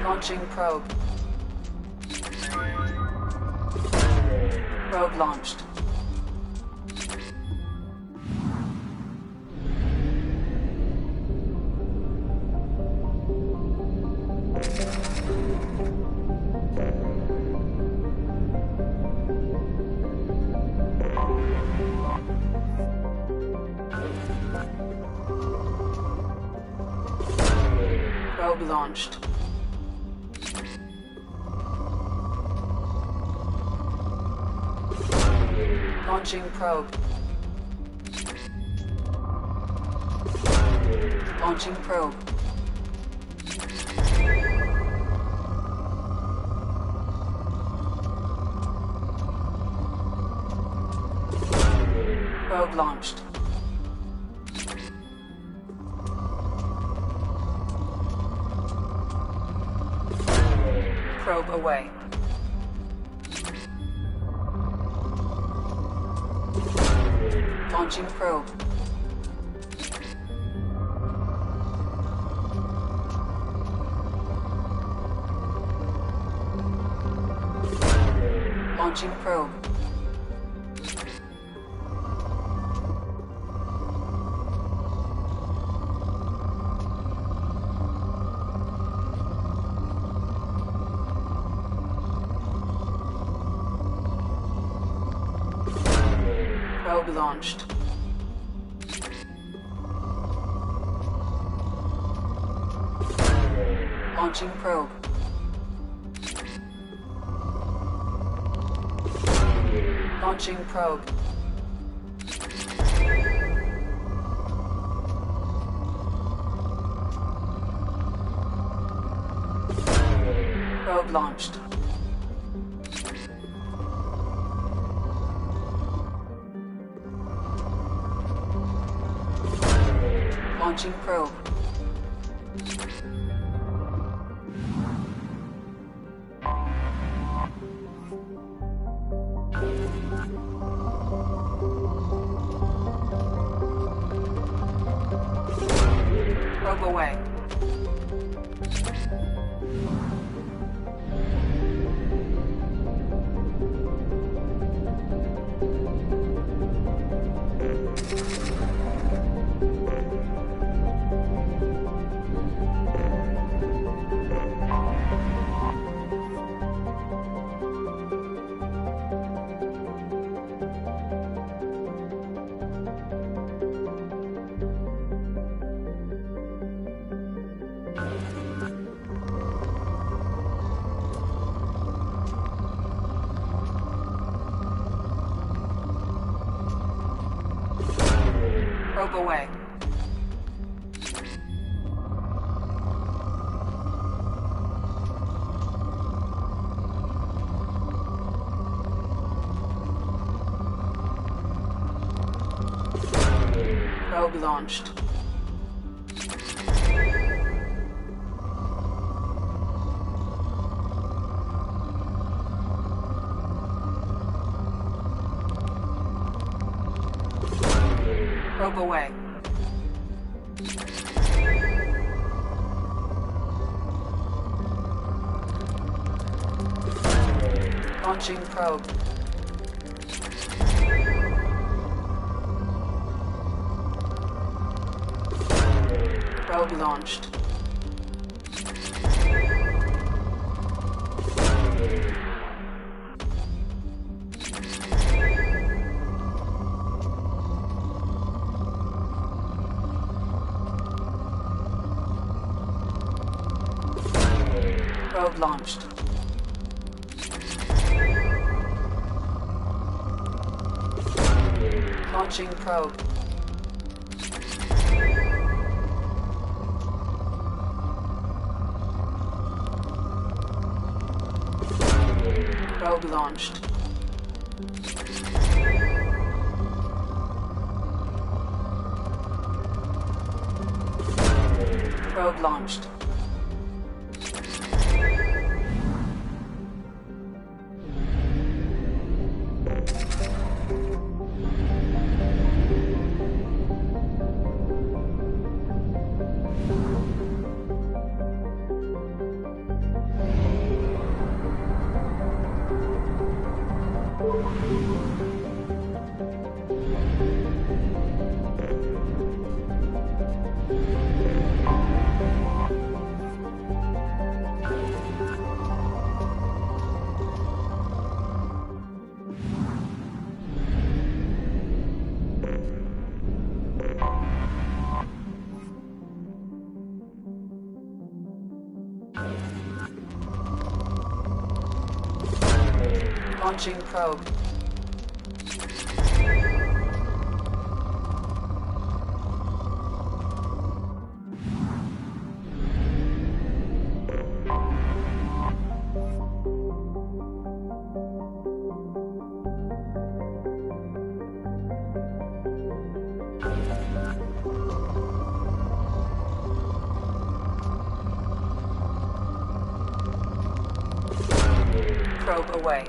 Speaker 5: Launching probe. Probe launched. Probe launched. Launching probe. Launching probe. Probe launched. Probe away. Launching probe. Launching probe. Probe launched. Launching probe. Launching probe. Probe launched. Launching probe. Probe away. Probe away. Probe launched. Probe away. Launching probe. Probe launched. Probe launched. Launching probe. Probe launched. Probe launched. Launching probe. Probe away.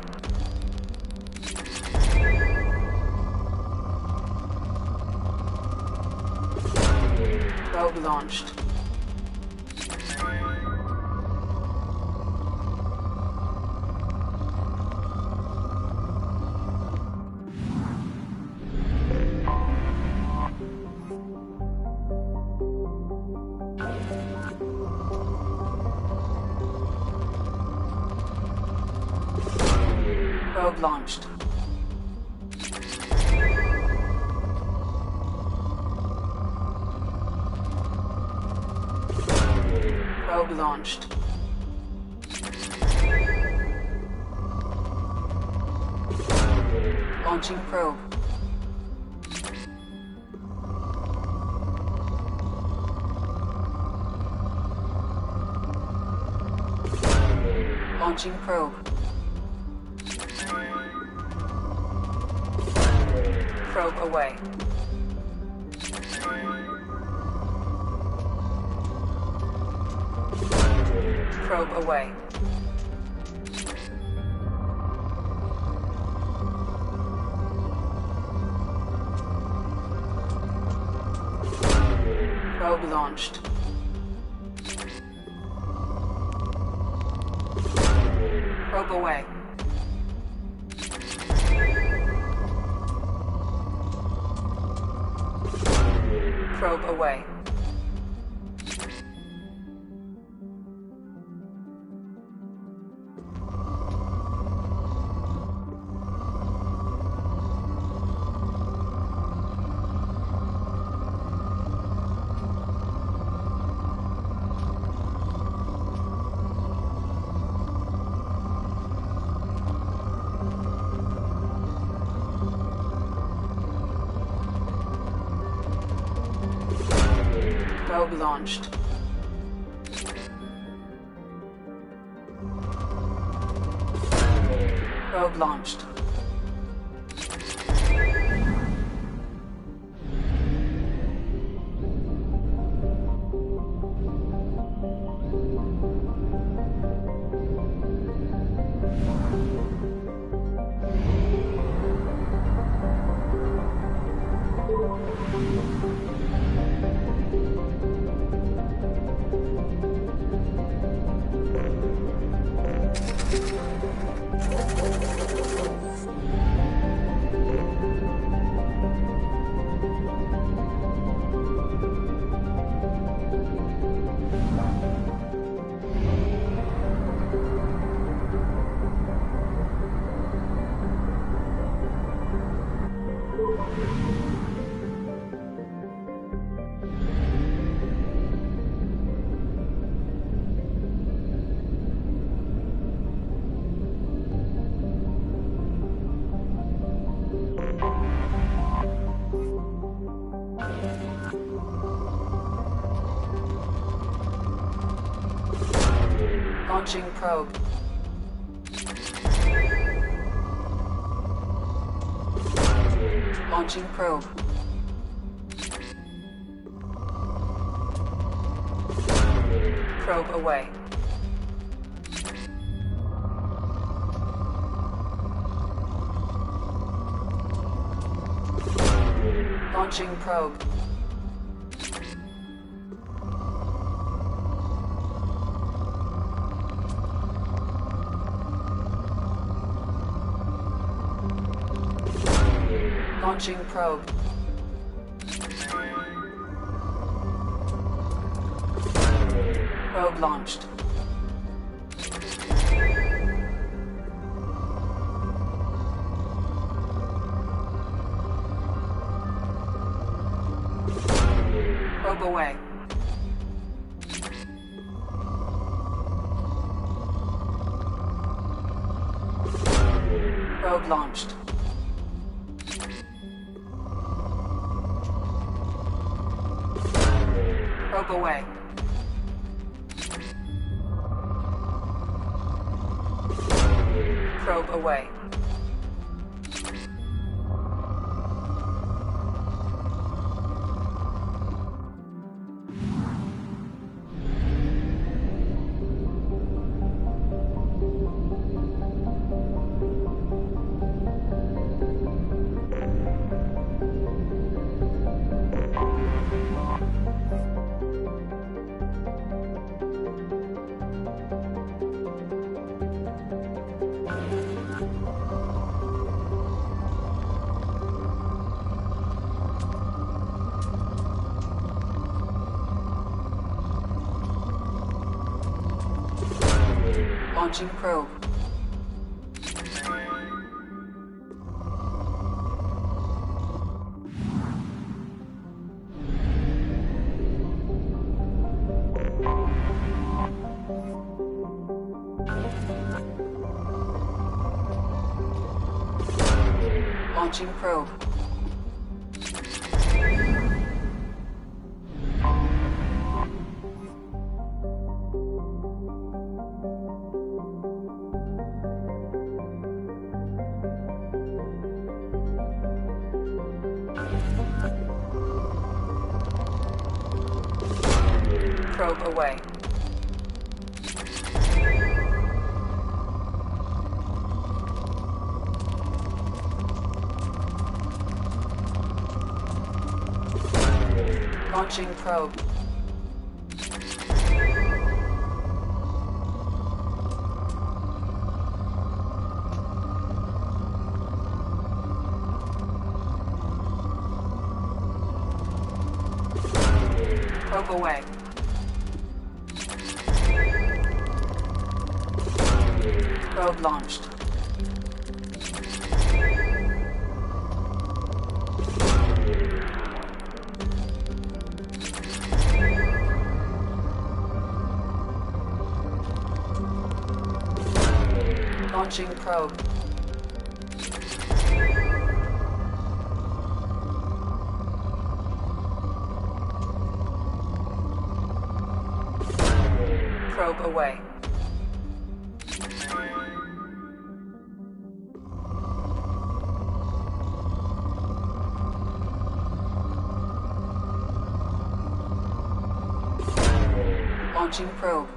Speaker 5: Probe launched. Probe launched. Probe launched. Launching probe. Launching probe. Probe away. Probe away. Probe launched. Probe away. Probe away. Probe launched. Probe launched. Launching probe. Launching probe. Probe away. Launching probe. Launching probe. Probe launched. Probe away. Probe launched. Probe away. Probe away. Launching probe. Launching probe. Probe away. Launching probe. Probe away. Probe launched. Launching probe. Probe away. Launching probe.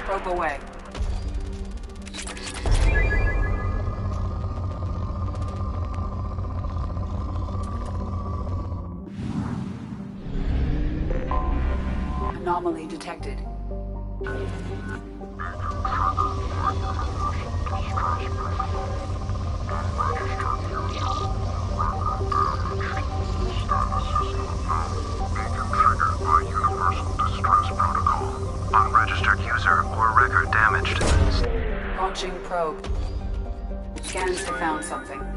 Speaker 5: Probe away. Anomaly detected.
Speaker 13: Unregistered user or record damaged.
Speaker 5: Launching probe. Scans have found something.